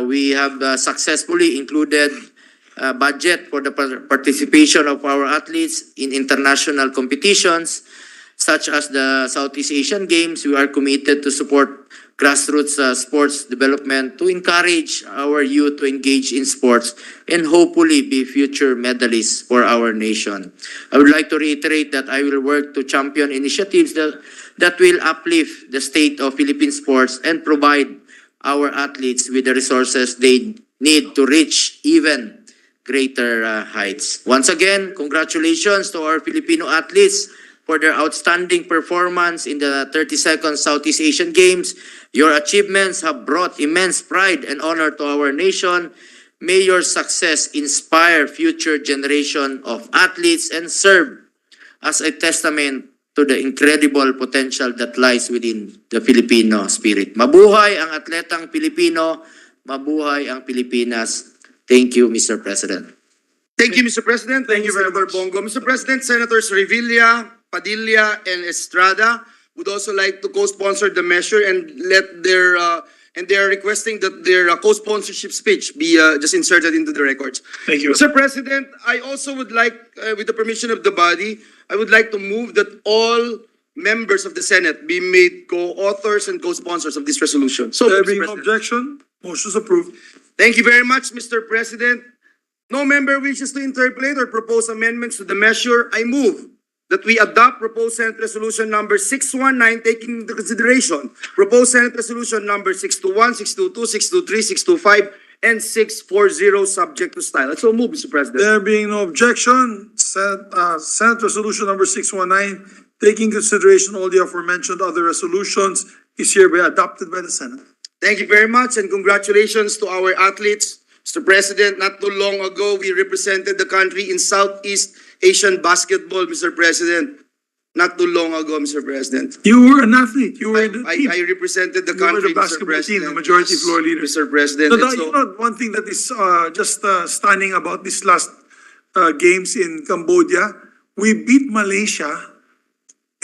we have successfully included budget for the participation of our athletes in international competitions, such as the Southeast Asian Games. We are committed to support grassroots sports development to encourage our youth to engage in sports and hopefully be future medalists for our nation. I would like to reiterate that I will work to champion initiatives that will uplift the state of Philippine sports and provide our athletes with the resources they need to reach even greater heights. Once again, congratulations to our Filipino athletes for their outstanding performance in the 32nd Southeast Asian Games. Your achievements have brought immense pride and honor to our nation. May your success inspire future generation of athletes and serve as a testament to the incredible potential that lies within the Filipino spirit. Mabuhay ang atletang Pilipino, mabuhay ang Pilipinas. Thank you, Mr. President. Thank you, Mr. President. Thank you very Senator much. Bongo. Mr. President, Senators Revilla, Padilla, and Estrada would also like to co-sponsor the measure and and they are requesting that their co-sponsorship speech be just inserted into the records. Thank you. Mr. President, I also would like, with the permission of the body, I would like to move that all members of the Senate be made co-authors and co-sponsors of this resolution. So, There Mr. being no President. objection, motion is approved. Thank you very much, Mr. President. No member wishes to interpolate or propose amendments to the measure. I move that we adopt proposed Senate Resolution number 619, taking into consideration proposed Senate Resolution number 621, 622, 623, 625, and 640, subject to style. I so move, Mr. President. There being no objection, Senate Resolution number 619, taking consideration all the aforementioned other resolutions, is hereby adopted by the Senate. Thank you very much and congratulations to our athletes. Mr. President, not too long ago, we represented the country in Southeast Asian basketball, Mr. President. Not too long ago, Mr. President. You were an athlete. You were in the team. I represented the You were country, the Mr. basketball team, President. the majority floor leader. Mr. President. So, And you know, one thing that is just stunning about this last games in Cambodia, we beat Malaysia